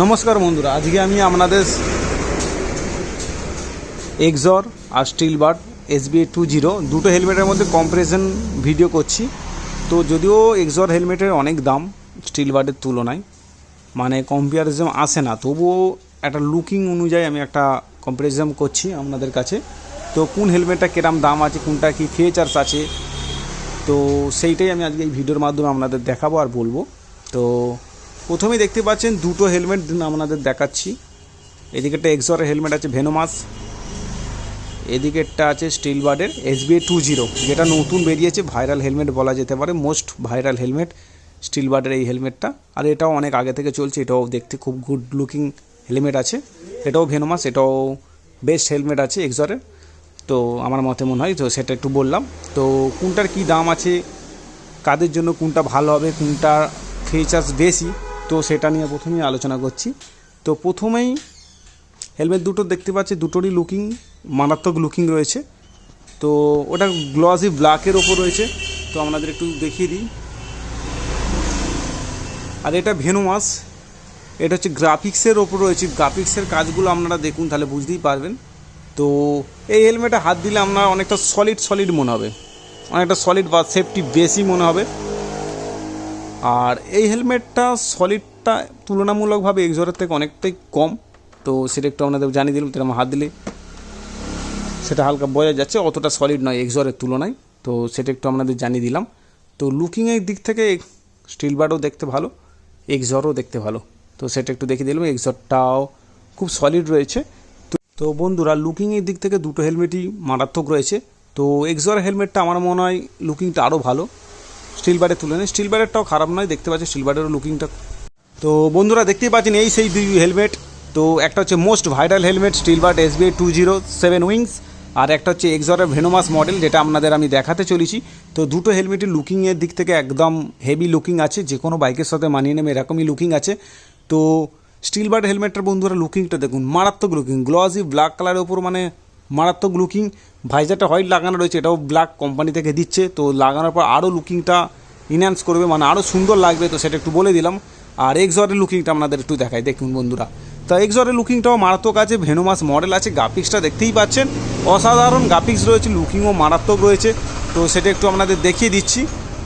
নমস্কার বন্ধুরা, আজকে আমি আপনাদের এক্সর আর স্টিল বার্ড SBA20 দুটো হেলমেটের মধ্যে কম্পারিজন ভিডিও করছি। তো যদিও এক্সর হেলমেটের অনেক দাম স্টিল বার্ডের তুলনায়, মানে কম্পারিজন আসে না, তবুও একটা লুকিং অনুযায়ী আমি একটা কম্পারিজন করছি আপনাদের কাছে। তো কোন হেলমেটটা কিরম দাম আছে, কোনটা কি ফিচার্স আছে, তো সেইটাই আমি আজকে এই ভিডিওর মাধ্যমে আপনাদের দেখাবো আর বলবো। তো প্রথমেই দেখতে পাচ্ছেন দুটো হেলমেট আপনাদের দেখাচ্ছি। এদিকেরটা এক্সরের হেলমেট আছে ভেনোমাস, এদিকেরটা আছে স্টিল বার্ডের SBA20, যেটা নতুন বেরিয়েছে, ভাইরাল হেলমেট বলা যেতে পারে, মোস্ট ভাইরাল হেলমেট স্টিল বার্ডের এই হেলমেটটা। আর এটাও অনেক আগে থেকে চলছে, এটাও দেখতে খুব গুড লুকিং হেলমেট আছে। এটাও ভেনোমাস, এটাও বেস্ট হেলমেট আছে এক্সরের, তো আমার মতে মনে হয়। তো সেটা একটু বললাম। তো কোনটার কি দাম আছে, কাদের জন্য কোনটা ভালো হবে, কোনটা ফিচার্স বেশি, তো সেটা নিয়ে প্রথমেই আলোচনা করছি। তো প্রথমেই হেলমেট দুটো দেখতে পাচ্ছি, দুটোরই লুকিং মারাত্মক লুকিং রয়েছে। তো ওটা গ্লসি ব্ল্যাকের ওপর রয়েছে, তো আপনাদের একটু দেখিয়ে দিই। আর এটা ভেনোমাস, এটা হচ্ছে গ্রাফিক্সের ওপর রয়েছে। গ্রাফিক্সের কাজগুলো আপনারা দেখুন, তাহলে বুঝতেই পারবেন। তো এই হেলমেটে হাত দিলে আপনার অনেকটা সলিড মনে হবে, অনেকটা সলিড বা সেফটি বেশি মনে হবে। আর এই হেলমেটটা সলিডটা তুলনামূলকভাবে এক্সরের থেকে অনেকটাই কম, তো সেটা একটু আপনাদের জানিয়ে দিলাম। তো আমার হাত দিলে সেটা হালকা বোঝা যাচ্ছে, অতটা সলিড নয় এক্সরের তুলনায়, তো সেটা একটু আপনাদের জানিয়ে দিলাম। তো লুকিংয়ের দিক থেকে স্টিল বার্ডও দেখতে ভালো, এক্সরও দেখতে ভালো, তো সেটা একটু দেখিয়ে দিলাম। এক্সরটাও খুব সলিড রয়েছে। তো বন্ধুরা, লুকিংয়ের দিক থেকে দুটো হেলমেটই মারাত্মক রয়েছে। তো এক্সরের হেলমেটটা আমার মনে হয় লুকিংটা আরও ভালো স্টিল বার্ডের তুলনায়। স্টিল বার্ডেরটাও খারাপ নয়, দেখতে পাচ্ছি স্টিল বার্ডেরও লুকিংটা। তো বন্ধুরা দেখতেই পাচ্ছেন, এই সেই দুই হেলমেট। তো একটা হচ্ছে most viral helmet Steelbird SBA20 7 wings, আর একটা হচ্ছে এক্সরের ভেনোমাস মডেল, যেটা আপনাদের আমি দেখাতে চলেছি। তো দুটো হেলমেটের লুকিংয়ের দিক থেকে একদম হেভি লুকিং আছে, যে কোনো বাইকের সাথে মানিয়ে নেবে এরকমই লুকিং আছে। তো স্টিল বার্ড হেলমেটটার বন্ধুরা লুকিংটা দেখুন, মারাত্মক লুকিং, গ্লসি ব্ল্যাক কালারের ওপর, মানে মারাত্মক লুকিং। ভাইজারটা হোয়াইট লাগানো রয়েছে, এটাও ব্ল্যাক কোম্পানি থেকে দিচ্ছে, তো লাগানোর পর আরও লুকিংটা ইনহ্যান্স করবে, মানে আরও সুন্দর লাগবে, তো সেটা একটু বলে দিলাম। আর এক্সরের লুকিংটা আপনাদের একটু দেখাই, দেখুন বন্ধুরা। তো এক্সরের লুকিংটাও মারাত্মক আছে, ভেনোমাস মডেল আছে, গ্রাফিক্সটা দেখতেই পাচ্ছেন অসাধারণ গ্রাফিক্স রয়েছে, লুকিংও মারাত্মক রয়েছে, তো সেটা একটু আপনাদের দেখিয়ে দিচ্ছি।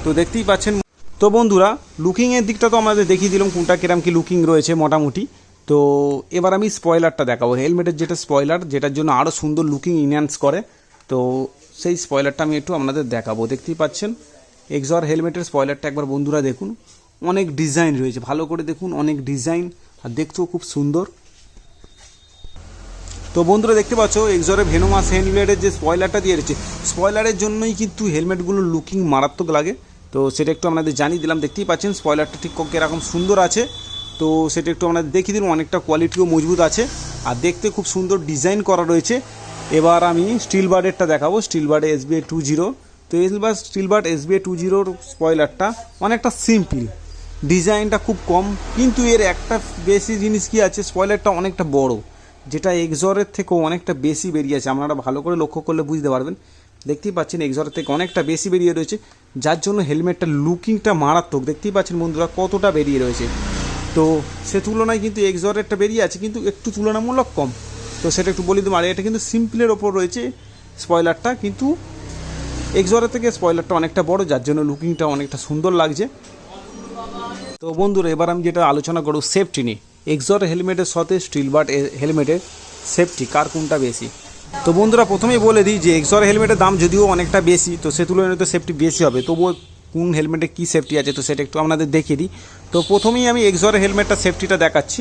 তো দেখতেই পাচ্ছেন। তো বন্ধুরা, লুকিংয়ের দিকটা তো আমাদের দেখিয়ে দিলাম কোনটা কিরম কি লুকিং রয়েছে মোটামুটি। তো এবার আমি স্পয়লারটা দেখাবো, হেলমেটের যেটা স্পয়লার, যেটার জন্য আরও সুন্দর লুকিং ইনহ্যান্স করে, তো সেই স্পয়লারটা আমি একটু আপনাদের দেখাবো। দেখতেই পাচ্ছেন এক্সর হেলমেটের স্পয়লারটা একবার বন্ধুরা দেখুন, অনেক ডিজাইন রয়েছে, ভালো করে দেখুন, অনেক ডিজাইন, আর দেখতেও খুব সুন্দর। তো বন্ধুরা দেখতে পাচ্ছ এক্সরের ভেনোমাস হেলমেটের যে স্পয়লারটা দিয়ে রয়েছে, স্পয়লারের জন্যই কিন্তু হেলমেটগুলোর লুকিং মারাত্মক লাগে, তো সেটা একটু আপনাদের জানিয়ে দিলাম। দেখতেই পাচ্ছেন স্পয়লারটা ঠিক কীরকম সুন্দর আছে, তো সেটা একটু আপনাদের দেখিয়ে দিলাম। অনেকটা কোয়ালিটিও মজবুত আছে, আর দেখতে খুব সুন্দর ডিজাইন করা রয়েছে। এবার আমি স্টিল বার্ডেরটা দেখাবো, স্টিল বার্ডে SBA20। তো স্টিল বার্ড SBA20 স্পয়লারটা অনেকটা সিম্পল, ডিজাইনটা খুব কম, কিন্তু এর একটা বেশি জিনিস কি আছে, স্পয়লারটা অনেকটা বড়, যেটা এক্সরের থেকেও অনেকটা বেশি বেরিয়ে আছে। আপনারা ভালো করে লক্ষ্য করলে বুঝতে পারবেন, দেখতেই পাচ্ছেন এক্সরের থেকে অনেকটা বেশি বেরিয়ে রয়েছে, যার জন্য হেলমেটটার লুকিংটা মারাত্মক। দেখতেই পাচ্ছেন বন্ধুরা কতটা বেরিয়ে রয়েছে, তো সে তুলনায় কিন্তু এক্সরেরটা বেরিয়ে আছে, কিন্তু একটু তুলনামূলক কম, তো সেটা একটু বলে দিলাম। আর এটা কিন্তু সিম্পলের ওপর রয়েছে স্পয়লারটা, কিন্তু এক্সরের থেকে স্পয়লারটা অনেকটা বড়, যার জন্য লুকিংটা অনেকটা সুন্দর লাগছে। তো বন্ধুরা, এবার আমি যেটা আলোচনা করব সেফটি নিয়ে, এক্সর হেলমেটের সাথে স্টিল বার্ড হেলমেটের সেফটি কার কোনটা বেশি। তো বন্ধুরা প্রথমেই বলে দিই যে এক্সর হেলমেটের দাম যদিও অনেকটা বেশি, তো সে তুলনায় তো সেফটি বেশি হবে, তবুও কোন হেলমেটে কী সেফটি আছে, তো সেটা একটু আপনাদের দেখিয়ে দিই। তো প্রথমেই আমি এক্সর হেলমেটটা সেফটিটা দেখাচ্ছি।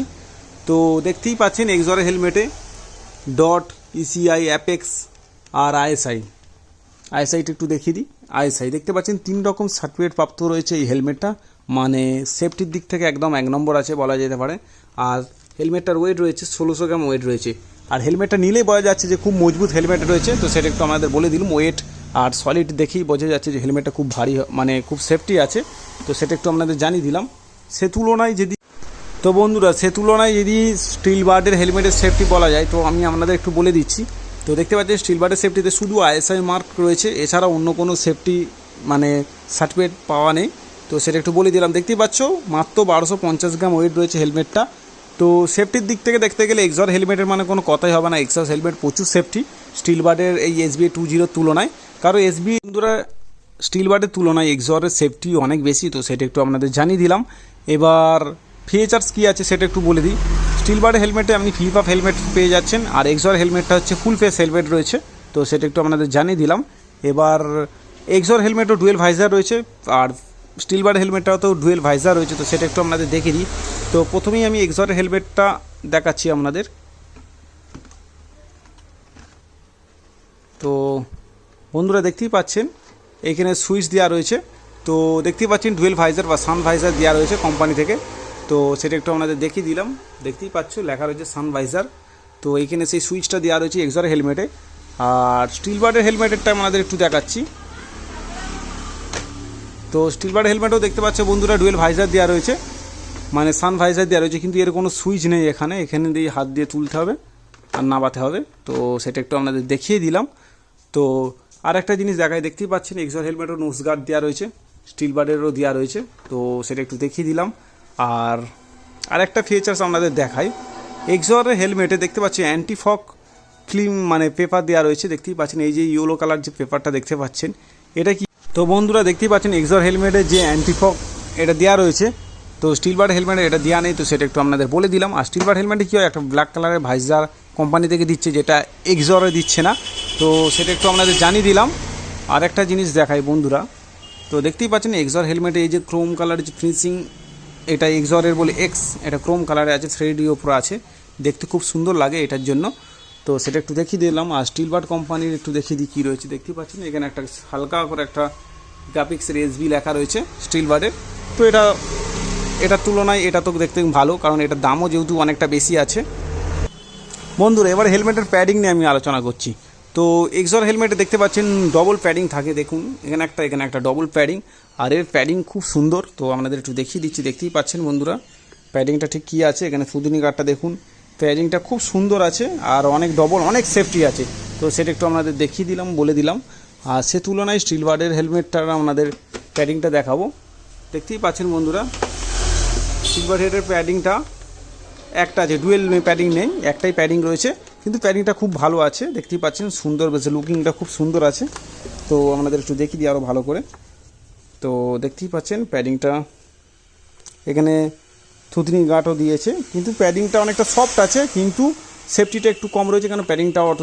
তো দেখতেই পাচ্ছেন এক্সর হেলমেটে ডট, ECI, অ্যাপেক্স আর আইএসআইটা একটু দেখিয়ে দিই। আইএসআই দেখতে পাচ্ছেন 3 রকম সার্টিফিকেট প্রাপ্ত রয়েছে এই হেলমেটটা, মানে সেফটির দিক থেকে একদম 1 নম্বর আছে বলা যেতে পারে। আর হেলমেটটার ওয়েট রয়েছে 1600 গ্রাম ওয়েট রয়েছে, আর হেলমেটটা নিলেই বোঝা যাচ্ছে যে খুব মজবুত হেলমেট রয়েছে, তো সেটা একটু আমাদের বলে দিলাম। ওয়েট আর সলিড দেখেই বোঝা যাচ্ছে যে হেলমেটটা খুব ভারী, মানে খুব সেফটি আছে, তো সেটা একটু আপনাদের জানিয়ে দিলাম। সে তুলনায় যদি স্টিল বার্ডের হেলমেটের সেফটি বলা যায়, তো আমি আপনাদের একটু বলে দিচ্ছি। তো দেখতে পাচ্ছেন স্টিল বার্ডের সেফটিতে শুধু ISI মার্ক রয়েছে, এছাড়া অন্য কোনো সেফটি মানে সার্টিফিকেট পাওয়া নেই, তো সেটা একটু বলে দিলাম। দেখতেই পাচ্ছ মাত্র 1250 গ্রাম ওয়েট রয়েছে হেলমেটটা, তো সেফটির দিক থেকে দেখতে গেলে এক্সর হেলমেটের মানে কোনো কথাই হবে না। এক্সর হেলমেট প্রচুর সেফটি স্টিল বার্ডের এই SBA 20 তুলনায়, কারণ SBA বন্ধুরা স্টিল বার্ডের তুলনায় এক্সরের সেফটি অনেক বেশি। তো সেটা একটু আপনাদের জানিয়ে দিলাম। এবার ফিচার্স কী আছে সেটা একটু বলে দিই। স্টিল বার্ডের হেলমেটে আপনি ফ্লিপ আপ হেলমেট পেয়ে যাচ্ছেন, আর এক্সর হেলমেটটা হচ্ছে ফুল ফেস হেলমেট রয়েছে। তো সেটা একটু আপনাদের জানিয়ে দিলাম। এবার এক্সর হেলমেটও ডুয়েল ভাইজার রয়েছে, আর স্টিল বার্ড হেলমেটটাও তো ডুয়েল ভাইজার রয়েছে। তো সেটা একটু আপনাদের দেখে দিই। তো প্রথমেই আমি এক্সরের হেলমেটটা দেখাচ্ছি আপনাদের। তো বন্ধুরা দেখতেই পাচ্ছেন এখানে সুইচ দেওয়া রয়েছে। তো দেখতেই পাচ্ছেন ডুয়েল ভাইজার বা সান ভাইজার দেওয়া রয়েছে কোম্পানি থেকে। তো সেটা একটু আপনাদের দেখিয়ে দিলাম। দেখতেই পাচ্ছ লেখা রয়েছে সান ভাইজার। তো এইখানে সেই সুইচটা দেওয়া রয়েছে এক্সর হেলমেটে। আর স্টিল বার্ডের হেলমেটেরটা আমাদের একটু দেখাচ্ছি। তো স্টিল বার্ড হেলমেটও দেখতে পাচ্ছে বন্ধুরা ডুয়েল ভাইজার দেওয়া রয়েছে, মানে সান ভাইজার দেওয়া রয়েছে, কিন্তু এর কোনো সুইচ নেই এখানে দিয়ে হাত দিয়ে তুলতে হবে আর নামাতে হবে। তো সেটা একটু আপনাদের দেখিয়ে দিলাম। তো আর একটা জিনিস দেখায়, দেখতেই পাচ্ছেন এক্সর হেলমেটও নোজ গার্ড দেওয়া রয়েছে, স্টিল বার্ডেরও দেওয়া রয়েছে। তো সেটা একটু দেখিয়ে দিলাম। আর একটা ফিচার্স আপনাদের দেখাই, এক্সরের হেলমেটে দেখতে পাচ্ছি অ্যান্টি ফগ ফিল্ম মানে পেপার দেওয়া রয়েছে। দেখতেই পাচ্ছেন এই যে ইয়েলো কালার যে পেপারটা দেখতে পাচ্ছেন, এটা কি? তো বন্ধুরা দেখতেই পাচ্ছেন এক্সর হেলমেটে যে অ্যান্টি ফগ এটা দেওয়া রয়েছে। তো স্টিল বার্ড হেলমেটে এটা দেওয়া নেই। তো সেটা একটু আপনাদের বলে দিলাম। আর স্টিল বার্ড হেলমেটে কী হয়, একটা ব্ল্যাক কালারের ভাইজার কোম্পানি থেকে দিচ্ছে, যেটা এক্সরে দিচ্ছে না। তো সেটা একটু আপনাদের জানিয়ে দিলাম। আর একটা জিনিস দেখাই বন্ধুরা, তো দেখতেই পাচ্ছেন এক্সর হেলমেটে এই যে ক্রোম কালারের যে ফিনিশিং, এটা এক্সরের বলে এক্স, এটা ক্রোম কালারে আছে, 3D ওপরে আছে, দেখতে খুব সুন্দর লাগে এটার জন্য। তো সেটা একটু দেখিয়ে দিলাম। আর স্টিল বার্ড কোম্পানির একটু দেখিয়ে দিই কী রয়েছে। দেখতেই পাচ্ছেন এখানে একটা হালকা করে একটা গ্রাফিক্সের SB লেখা রয়েছে স্টিল বার্ডের। তো এটার তুলনায় এটা তো দেখতে ভালো, কারণ এটার দামও যেহেতু অনেকটা বেশি আছে। বন্ধুরা এবার হেলমেটের প্যাডিং নিয়ে আমি আলোচনা করছি। তো এক্সর হেলমেটে দেখতে পাচ্ছেন ডবল প্যাডিং থাকে, দেখুন এখানে একটা ডবল প্যাডিং, আর এর প্যাডিং খুব সুন্দর। তো আপনাদের একটু দেখিয়ে দিচ্ছি। দেখতেই পাচ্ছেন বন্ধুরা প্যাডিংটা ঠিক কী আছে, এখানে ফুদুনি গার্ডটা দেখুন, প্যাডিংটা খুব সুন্দর আছে আর অনেক ডবল, অনেক সেফটি আছে। তো সেটা একটু আপনাদের দেখিয়ে দিলাম, বলে দিলাম। আর সে তুলনায় স্টিল বার্ডের হেলমেটটার আপনাদের প্যাডিংটা দেখাবো। দেখতেই পাচ্ছেন বন্ধুরা স্টিল বার্ডের প্যাডিংটা একটা আছে, ডুয়েল প্যাডিং নেই, একটাই প্যাডিং রয়েছে, কিন্তু প্যাডিংটা খুব ভালো আছে। দেখতেই পাচ্ছেন সুন্দর বেশ, লুকিংটা খুব সুন্দর আছে। তো আপনাদের একটু দেখিয়ে দিই আরও ভালো করে। তো দেখতেই পাচ্ছেন প্যাডিংটা এখানে থুতনি গাঁটও দিয়েছে, কিন্তু প্যাডিংটা অনেকটা সফট আছে, কিন্তু সেফটিটা একটু কম রয়েছে, কারণ প্যাডিংটা অত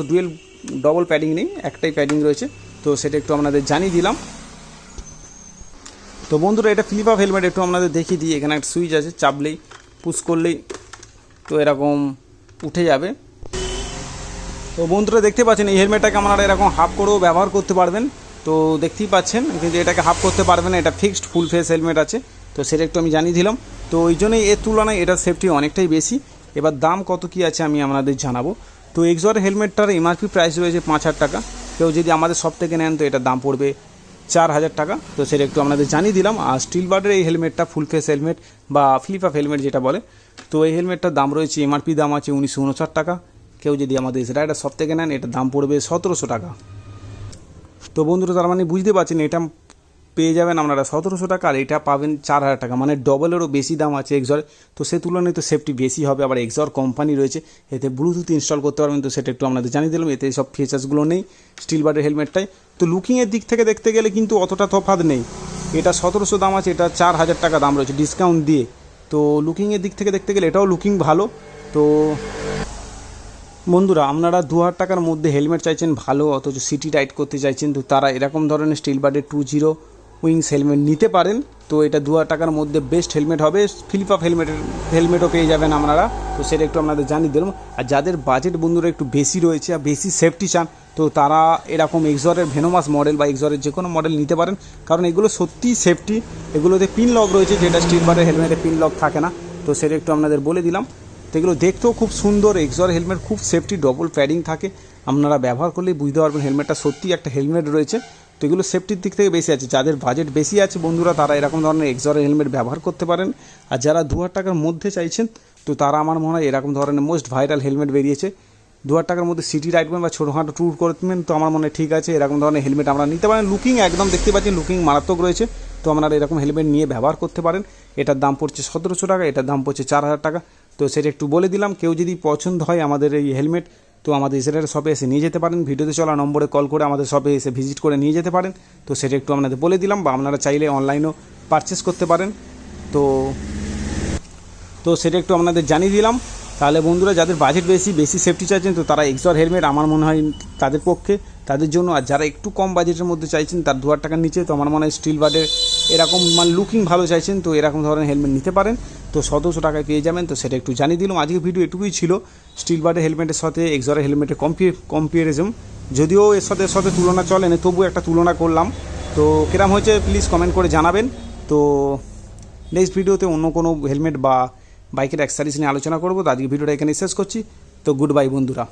ডবল প্যাডিং নেই, একটাই প্যাডিং রয়েছে। তো সেটা একটু আপনাদের জানিয়ে দিলাম। তো বন্ধুরা এটা ফ্লিপ আপ হেলমেট একটু আপনাদের দেখিয়ে দিই। এখানে একটা সুইচ আছে, চাপলেই পুশ করলেই তো এরকম উঠে যাবে। তো বন্ধুরা দেখতে পাচ্ছেন এই হেলমেটটাকে আপনারা এরকম হাফ করেও ব্যবহার করতে পারবেন। তো দেখতেই পাচ্ছেন, কিন্তু এটাকে হাফ করতে পারবেন না, এটা ফিক্সড ফুল ফেস হেলমেট আছে। তো সেটা একটু আমি জানিয়ে দিলাম। তো ওই জন্যই এর তুলনায় এটার সেফটি অনেকটাই বেশি। এবার দাম কত কী আছে আমি আপনাদের জানাবো। তো এক্সর হেলমেটটার MRP প্রাইস রয়েছে 5,000 টাকা। কেউ যদি আমাদের শপ থেকে নেন তো এটার দাম পড়বে 4,000 টাকা। তো সেটা একটু আপনাদের জানিয়ে দিলাম। আর স্টিল বার্ডের এই হেলমেটটা ফুল ফেস হেলমেট বা ফ্লিপ আপ হেলমেট যেটা বলে, তো এই হেলমেটটার দাম রয়েছে MRP দাম আছে 1959 টাকা। কেউ যদি আমাদের রাইডার শপ থেকে নেন এটার দাম পড়বে 1700 টাকা। তো বন্ধুরা তার মানে বুঝতে পারছেন এটা পেয়ে যাবেন আপনারা 1700 টাকা, আর এটা পাবেন 4,000 টাকা, মানে ডবলেরও বেশি দাম আছে এক্সর। তো সে তুলনায় তো সেফটি বেশি হবে। আবার এক্সর কোম্পানি রয়েছে, এতে ব্লুটুথ ইনস্টল করতে পারবেন। তো সেটা একটু আপনাদের জানিয়ে দিলাম। এতে সব ফিচার্সগুলো নেই স্টিল বার্ডের হেলমেটটাই। তো লুকিংয়ের দিক থেকে দেখতে গেলে কিন্তু অতটা তফাৎ নেই। এটা 1700 দাম আছে, এটা 4,000 টাকা দাম রয়েছে ডিসকাউন্ট দিয়ে। তো লুকিংয়ের দিক থেকে দেখতে গেলে এটাও লুকিং ভালো। তো বন্ধুরা আপনারা 2,000 টাকার মধ্যে হেলমেট চাইছেন ভালো, অথচ সিটি রাইড করতে চাইছেন, তো তারা এরকম ধরনের স্টিল বার্ডের 20 উইংস হেলমেট নিতে পারেন। তো এটা 2,000 টাকার মধ্যে বেস্ট হেলমেট হবে। ফ্লিপ আপ হেলমেটও পেয়ে যাবেন আপনারা। তো সেটা একটু আপনাদের জানিয়ে দিলাম। আর যাদের বাজেট বন্ধুরা একটু বেশি রয়েছে আর বেশি সেফটি চান, তো তারা এরকম এক্সরের ভেনোমাস মডেল বা এক্সরের যে কোনো মডেল নিতে পারেন, কারণ এগুলো সত্যিই সেফটি। এগুলোতে পিন লক রয়েছে, যেটা স্টিল বার্ডের হেলমেটে পিন লক থাকে না। তো সেটা একটু আপনাদের বলে দিলাম। তো এগুলো দেখতেও খুব সুন্দর, এক্সর হেলমেট খুব সেফটি, ডবল প্যাডিং থাকে। আপনারা ব্যবহার করলেই বুঝতে পারবেন হেলমেটটা সত্যিই একটা হেলমেট রয়েছে। তো এগুলো সেফটির দিক থেকে বেশি আছে। যাদের বাজেট বেশি আছে বন্ধুরা, তারা এরকম ধরনের এক্সরের হেলমেট ব্যবহার করতে পারেন। আর যারা 2,000 টাকার মধ্যে চাইছেন, তো তারা আমার মনে হয় এরকম ধরনের মোস্ট ভাইরাল হেলমেট বেরিয়েছে। 2,000 টাকার মধ্যে সিটি রাইডবেন বা ছোটোখাটো ট্যুর করবেন, তো আমার মনে হয় ঠিক আছে, এরকম ধরনের হেলমেট আমরা নিতে পারেন। লুকিং একদম দেখতে পাচ্ছেন, লুকিং মারাত্মক রয়েছে। তো আপনারা এরকম হেলমেট নিয়ে ব্যবহার করতে পারেন। এটার দাম পড়ছে 1700 টাকা, এটার দাম পড়ছে 4,000 টাকা। তো সেটা একটু বলে দিলাম। কেউ যদি পছন্দ হয় আমাদের এই হেলমেট, তো আমাদের ইসরায়েল শপে এসে নিয়ে যেতে পারেন, ভিডিওতে চলা নম্বরে কল করে আমাদের শপে এসে ভিজিট করে নিয়ে যেতে পারেন। তো সেটা একটু আপনাদের বলে দিলাম, বা আপনারা চাইলে অনলাইনেও পারচেস করতে পারেন। তো তো সেটা একটু আপনাদের জানিয়ে দিলাম। তাহলে বন্ধুরা, যাদের বাজেট বেশি সেফটি চাইছেন, তো তারা এক্সর হেলমেট আমার মনে হয় তাদের পক্ষে, তাদের জন্য। আর যারা একটু কম বাজেটের মধ্যে চাইছেন, তার 2000 টাকার নিচে, তো আমার মনে হয় স্টিল বার্ডের এরকম মানে লুকিং ভালো চাইছেন, তো এরকম ধরনের হেলমেট নিতে পারেন। তো 1700 টাকায় পেয়ে যাবেন। তো সেটা একটু জানিয়ে দিলাম। আজকে ভিডিও এটুকুই ছিল স্টিল বার্ডের হেলমেটের সাথে এক্সরের হেলমেটের কম্পারিজন। যদিও এর সাথে তুলনা চলে না, তবু একটা তুলনা করলাম। তো কিরম হয়েছে প্লিজ কমেন্ট করে জানাবেন। তো নেক্সট ভিডিওতে অন্য কোনো হেলমেট বা বাইকের অ্যাক্সেসরিজ নিয়ে আলোচনা করবো। তো আজকে ভিডিওটা এখানে শেষ করছি। তো গুড বাই বন্ধুরা।